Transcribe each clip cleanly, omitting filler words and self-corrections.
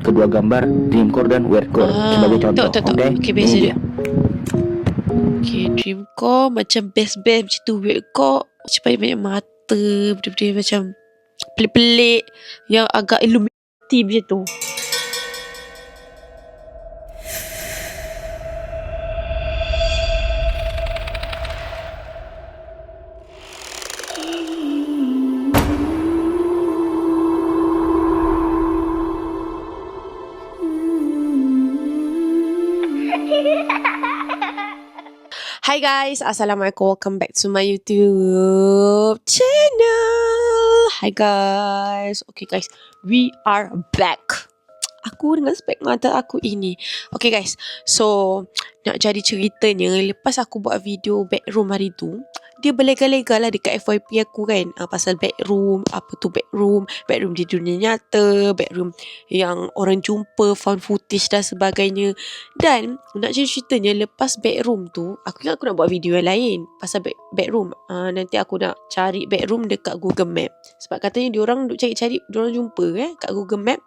kedua gambar Dreamcore dan Weirdcore sebagai contoh. Okay, biasa dia. Okay, Dreamcore macam best-best macam tu. Weirdcore macam banyak mata, benda-benda macam pelik-pelik yang agak Illuminati macam tu. Hi guys, Assalamualaikum. Welcome back to my YouTube channel. Hi guys. Okay guys, we are back. Aku dengan spek mata aku ini. Okay guys, so nak jadi ceritanya, lepas aku buat video bedroom hari tu, dia berlega-lega lah dekat FYP aku kan, pasal bedroom, apa tu bedroom di dunia nyata, bedroom yang orang jumpa, found footage dan sebagainya. Dan nak jadi ceritanya, lepas bedroom tu, aku ingat aku nak buat video yang lain pasal bedroom. Nanti aku nak cari bedroom dekat Google Map, sebab katanya diorang duk cari-cari, diorang jumpa kat Google Map.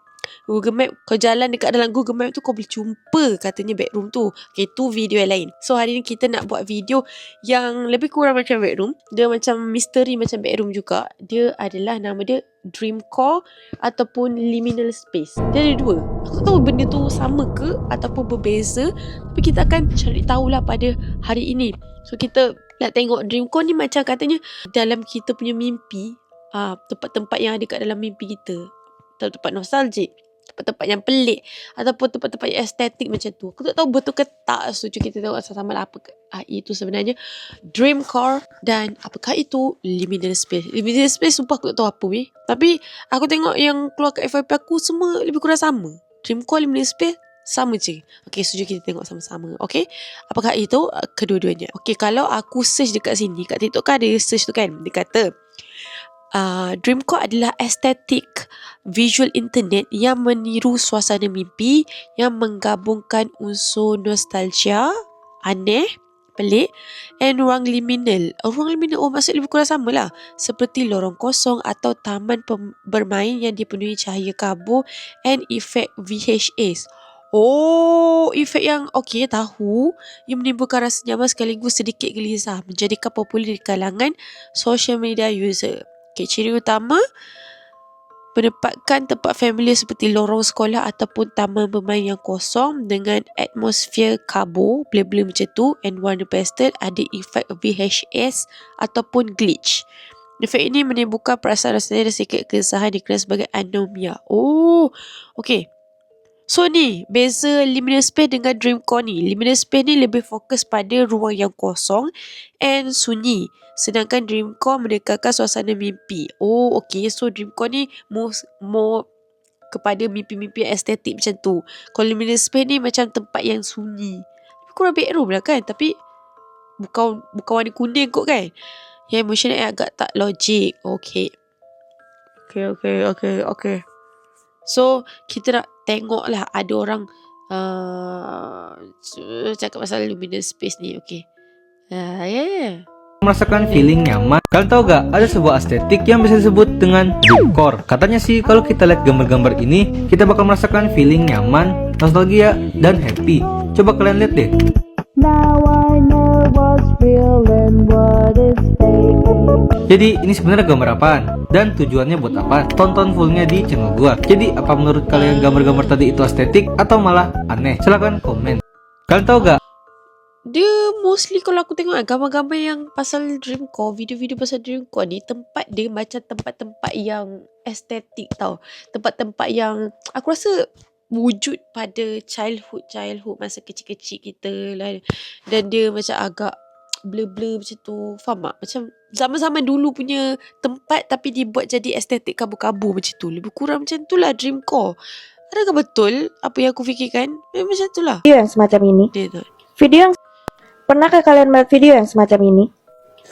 Kau jalan dekat dalam Google Map tu, kau boleh jumpa katanya bedroom tu. Okay, tu video yang lain. So hari ni kita nak buat video yang lebih kurang macam bedroom. Dia macam misteri macam bedroom juga. Dia adalah, nama dia Dreamcore ataupun Liminal Space. Dia ada dua. Aku tak tahu benda tu sama ke ataupun berbeza, tapi kita akan cari tahulah pada hari ini. So kita nak tengok Dreamcore ni macam katanya dalam kita punya mimpi. Tempat-tempat yang ada kat dalam mimpi kita, tempat nostalgic, tempat-tempat yang pelik, ataupun tempat-tempat yang estetik macam tu. Aku tak tahu betul ke tak. So kita tengok sama-sama lah apa itu sebenarnya Dreamcore dan apakah itu Liminal Space. Liminal Space sumpah aku tak tahu apa weh. Tapi aku tengok yang keluar kat FYP aku semua lebih kurang sama. Dreamcore, Liminal Space sama je. Okay, so kita tengok sama-sama. Okay, apakah itu kedua-duanya. Okay, kalau aku search dekat sini, kat TikTok kan ada search tu kan, dia kata Dreamcore adalah estetik visual internet yang meniru suasana mimpi yang menggabungkan unsur nostalgia, aneh, pelik, and ruang liminal. Ruang liminal, maksud lebih kurang sama lah, seperti lorong kosong atau taman bermain yang dipenuhi cahaya kabur and efek VHS. Efek yang tahu, yang menimbulkan rasa nyaman sekaligus sedikit gelisah, menjadikan popular di kalangan social media user. Okay, ciri utama menempatkan tempat familiar seperti lorong sekolah ataupun taman bermain yang kosong dengan atmosfer kabur, blur-blur macam tu, and warna pastel, ada efek VHS ataupun glitch. Efek ini menimbulkan perasaan rasanya dan sedikit keresahan dikenal sebagai anomia. Okay. So ni, beza Liminal Space dengan Dreamcore ni. Liminal Space ni lebih fokus pada ruang yang kosong and sunyi, sedangkan Dreamcore menekankan suasana mimpi. Okay. So Dreamcore ni more kepada mimpi-mimpi estetik macam tu. Kalau Liminal Space ni macam tempat yang sunyi. Kurang bedroom lah kan, tapi bukan warna kuning kot kan. Yang emotional agak tak logik. Okay. So kita nak tengok lah, ada orang cakap pasal Luminal Space ni. Okay. Merasakan feeling nyaman. Kalian tahu gak, ada sebuah estetik yang bisa disebut dengan Dreamcore. Katanya sih kalau kita lihat gambar-gambar ini, kita bakal merasakan feeling nyaman, nostalgia, dan happy. Coba kalian lihat deh. Jadi ini sebenarnya gambar apaan? Dan tujuannya buat apa? Tonton fullnya di channel gua. Jadi apa menurut kalian gambar-gambar tadi itu estetik atau malah aneh? Silahkan komen. Kalian tahu gak? Dia mostly kalau aku tengok gambar-gambar yang pasal Dreamcore, video-video pasal Dreamcore ni, tempat dia macam tempat-tempat yang estetik tau. Tempat-tempat yang aku rasa wujud pada childhood masa kecil-kecil kita lah. Dan dia macam agak blur-blur macam tu. Faham tak? Macam zaman-zaman dulu punya tempat, tapi dibuat jadi estetik kabur-kabur macam tu. Lebih kurang macam tu lah Dreamcore. Adakah betul apa yang aku fikirkan? Macam tu lah. Video yang semacam ini. Pernahkah kalian melihat video yang semacam ini?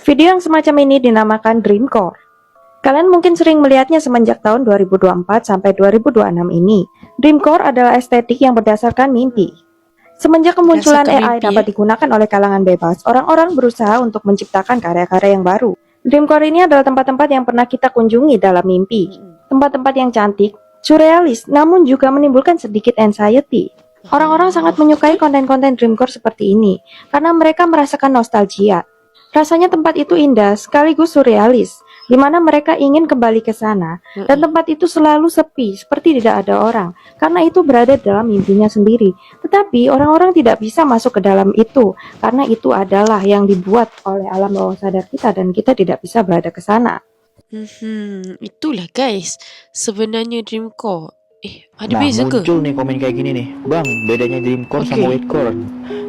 Video yang semacam ini dinamakan Dreamcore. Kalian mungkin sering melihatnya semenjak tahun 2024 sampai 2026 ini. Dreamcore adalah estetik yang berdasarkan mimpi. Semenjak kemunculan AI dapat digunakan oleh kalangan bebas, orang-orang berusaha untuk menciptakan karya-karya yang baru. Dreamcore ini adalah tempat-tempat yang pernah kita kunjungi dalam mimpi. Tempat-tempat yang cantik, surrealis namun juga menimbulkan sedikit anxiety. Orang-orang sangat menyukai konten-konten Dreamcore seperti ini karena mereka merasakan nostalgia. Rasanya tempat itu indah sekaligus surrealis, di mana mereka ingin kembali ke sana, dan tempat itu selalu sepi, seperti tidak ada orang, karena itu berada dalam mimpinya sendiri. Tetapi orang-orang tidak bisa masuk ke dalam itu, karena itu adalah yang dibuat oleh alam bawah sadar kita, dan kita tidak bisa berada ke sana. Itulah guys, sebenarnya Dreamcore. Ada Nah, beza ke? muncul nih komen kayak gini nih, Bang, bedanya Dreamcore sama Oke. Wordcore.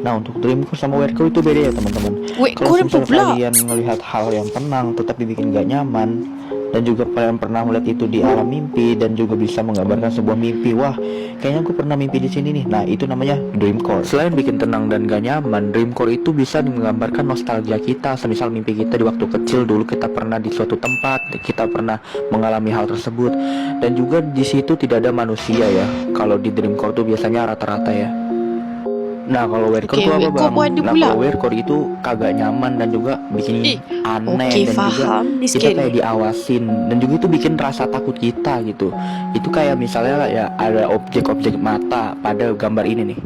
Nah, untuk Dreamcore sama Wordcore itu beda ya teman-teman. Wait, Kalau kau apa misal pula? kalian melihat hal yang tenang tetapi bikin gak nyaman, dan juga kalian pernah melihat itu di alam mimpi dan juga bisa menggambarkan sebuah mimpi, wah kayaknya aku pernah mimpi di sini nih. Nah, itu namanya Dreamcore. Selain bikin tenang dan gak nyaman, Dreamcore itu bisa menggambarkan nostalgia kita. Semisal mimpi kita di waktu kecil dulu kita pernah di suatu tempat, kita pernah mengalami hal tersebut, dan juga di situ tidak ada manusia ya. Kalau di Dreamcore tuh biasanya rata-rata ya. Nah, kalau Wordcore Oke, tuh apa Wordcore bang? pun ada Nah, pula. kalau Wordcore itu kagak nyaman dan juga bikin aneh, Oke, dan juga faham. Ni kita scary. kayak diawasin, dan juga itu bikin rasa takut kita gitu. Itu kayak misalnya ya ada objek-objek mata pada gambar ini nih.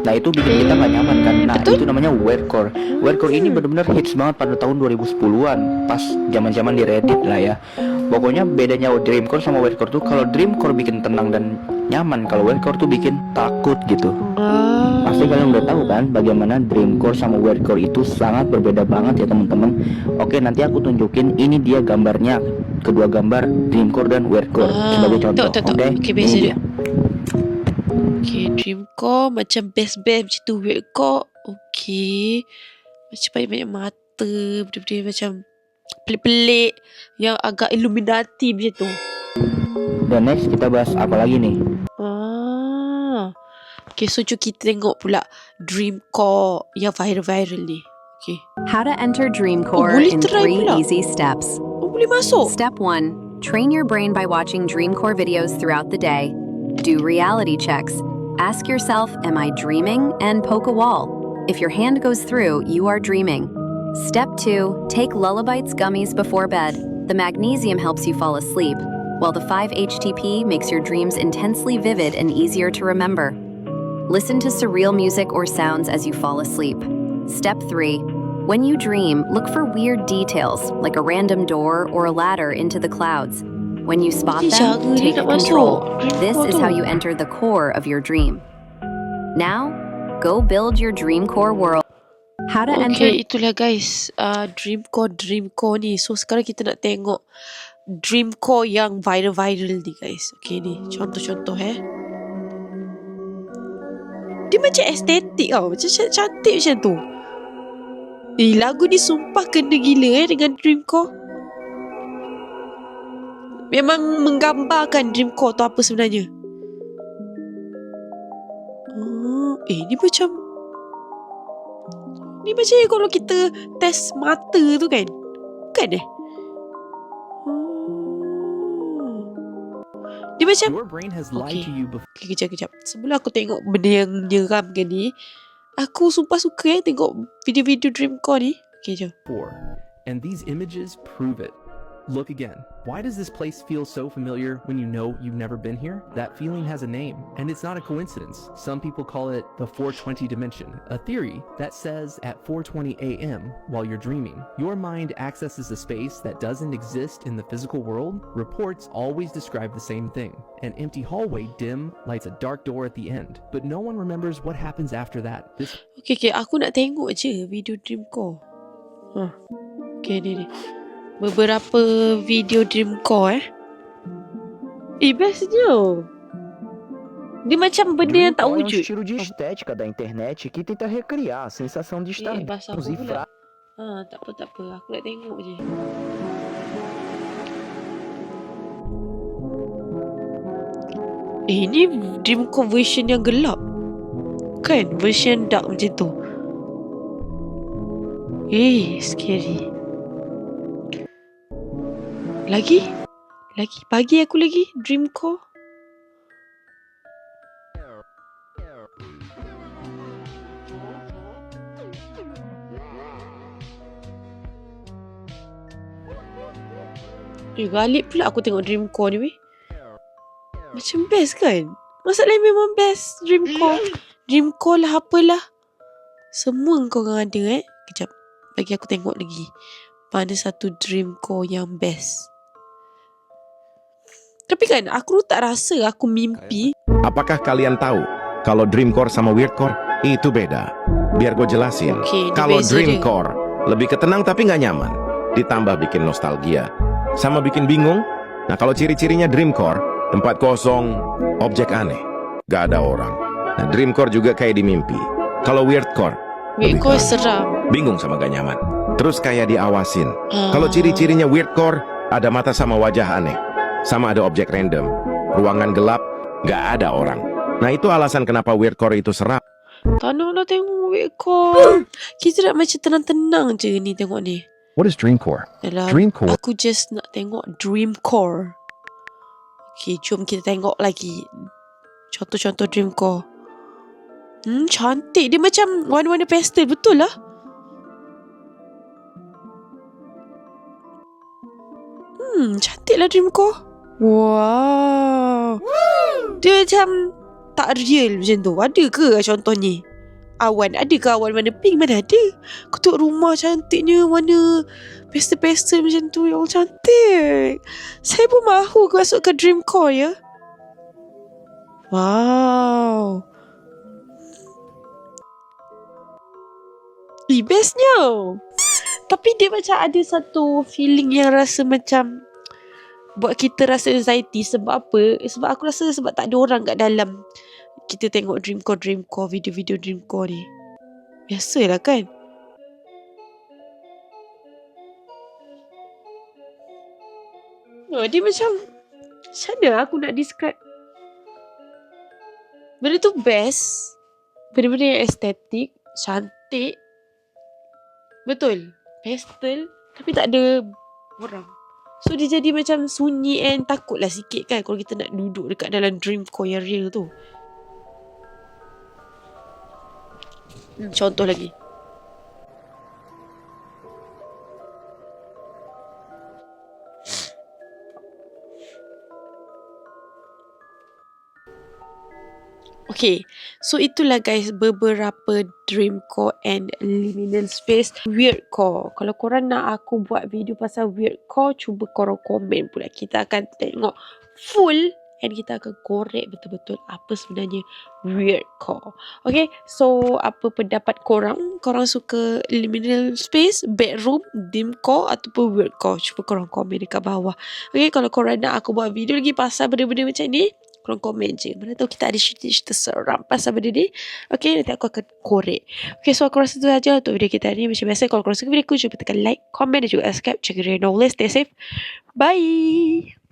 Nah, itu bikin kita gak nyaman kan. Nah, Betul. itu namanya Wordcore. Wordcore ini benar-benar hits banget pada tahun 2010-an, pas zaman-zaman di Reddit lah ya. Pokoknya bedanya Dreamcore sama Wordcore tuh, kalau Dreamcore bikin tenang dan nyaman, kalau Wordcore tuh bikin takut gitu. Pasti kalian udah tahu kan bagaimana Dreamcore sama Wordcore itu sangat berbeda banget ya teman-teman. Oke, nanti aku tunjukin, ini dia gambarnya, kedua gambar Dreamcore dan Wordcore sebagai contoh. Okey, ini beza dia. dia. Okay, Dreamcore macam best-best macam tu. Wordcore, okay. Macam banyak-banyak mata, benda-benda macam pelik-pelik, yang agak Illuminati macam tu. Dan next kita bahas apa lagi nih? Okay, so jom kita tengok pula Dreamcore yang viral-viral ni. Okay. How to enter Dreamcore boleh in try 3 pula. easy steps. Boleh masuk. Step 1. Train your brain by watching Dreamcore videos throughout the day. Do reality checks. Ask yourself, am I dreaming? And poke a wall. If your hand goes through, you are dreaming. Step 2. Take Lullabites gummies before bed. The magnesium helps you fall asleep, while the 5-HTP makes your dreams intensely vivid and easier to remember. Listen to surreal music or sounds as you fall asleep. Step 3. When you dream, look for weird details, like a random door or a ladder into the clouds. When you spot Ni cara them, dia take nak masuk control. Dreamcore This is tu. how you enter the core of your dream. Now, go build your Dreamcore world. How to enter Okay, itulah guys, Dreamcore ni. So sekarang kita nak tengok Dreamcore yang viral-viral ni guys. Okay ni, contoh-contoh Dia macam estetik tau, macam cantik macam tu. Lagu ni sumpah kena gila dengan Dreamcore. Memang menggambarkan Dreamcore tu apa sebenarnya. Ni macam kalau kita test mata tu kan. Bukan Dia macam Your brain has lied to you before. Okay, kejap. Sebelum aku tengok benda yang menyeramkan ni, aku sumpah suka tengok video-video Dreamcore ni. Okay, jom. And these images prove it. Look again. Why does this place feel so familiar when you know you've never been here? That feeling has a name, and it's not a coincidence. Some people call it the 420 dimension, a theory that says at 4:20 a.m. while you're dreaming, your mind accesses a space that doesn't exist in the physical world. Reports always describe the same thing. An empty hallway dim lights a dark door at the end, but no one remembers what happens after that. This Okay, aku nak tengok je video Dreamcore. Okay, ni. Beberapa video Dreamcore bestnya. Dia macam benda yang tak Dreamcore é um wujud. estilo de estética da internet que tenta recriar a sensação de estar Bahasa vivos apa e pula? Tak apa. Aku nak tengok je. Ini Dreamcore version yang gelap. Kan? Version dark macam tu. Scary. Lagi? Bagi aku lagi Dreamcore. Galip pula aku tengok Dreamcore ni weh. Macam best kan? Masalahnya memang best Dreamcore lah apalah. Semua kau orang ada Kejap, bagi aku tengok lagi. Mana satu Dreamcore yang best. Tapi kan aku tak rasa aku mimpi. Apakah kalian tahu kalau Dreamcore sama Weirdcore itu beda? Biar gue jelasin. Okey, dia Kalau beza Dreamcore lebih ke tenang tapi nggak nyaman, ditambah bikin nostalgia, sama bikin bingung. Nah kalau ciri-cirinya Dreamcore, tempat kosong, objek aneh, gak ada orang. Nah Dreamcore juga kayak di mimpi. Kalau Weirdcore, lebih Kau ke seram. bingung sama gak nyaman, terus kayak diawasin. Kalau ciri-cirinya Weirdcore, ada mata sama wajah aneh, sama ada objek random, ruangan gelap, gak ada orang. Nah itu alasan kenapa Weirdcore itu seram. Tak nak tengok Weirdcore. Kita nak macam tenang-tenang je ni tengok ni. What is Dreamcore? Yalah, Dreamcore aku just nak tengok Dreamcore. Okay, jom kita tengok lagi contoh-contoh Dreamcore. Cantik. Dia macam warna-warna pastel. Betul lah. Cantik lah Dreamcore. Wow. Dia macam tak real macam tu. Ada ke contohnya? Awan. Ada ke awan warna pink? Mana ada. Aku tengok rumah cantiknya warna pastel-pastel macam tu. Yang cantik. Saya pun mahu ke masuk ke Dreamcore ya. Wow. Bestnya. Tapi dia macam ada satu feeling yang rasa macam buat kita rasa anxiety. Sebab apa? Sebab aku rasa sebab tak ada orang kat dalam. Kita tengok Dreamcore, video-video Dreamcore ni. Biasalah kan? Dia macam mana aku nak describe? Benda tu best. Benda-benda yang estetik, cantik. Betul. Pastel. Tapi tak ada orang. So dia jadi macam sunyi and takutlah sikit kan kalau kita nak duduk dekat dalam Dreamcore yang real tu. Contoh lagi. Okay, so itulah guys beberapa Dreamcore and liminal space Weirdcore. Kalau korang nak aku buat video pasal Weirdcore, cuba korang komen pula. Kita akan tengok full and kita akan korek betul-betul apa sebenarnya Weirdcore. Okay, so apa pendapat korang? Korang suka liminal space, bedroom, Dreamcore ataupun Weirdcore? Cuba korang komen dekat bawah. Okay, kalau korang nak aku buat video lagi pasal benda-benda macam ni, korang komen je. Mana tahu kita ada cerita-cerita seram pasal benda ni. Okay, nanti aku akan korek. Okay, so aku rasa tu saja untuk video kita hari ni. Macam biasa, kalau korang suka video aku, cuba tekan like, komen dan juga subscribe. Check it out. Stay safe. Bye.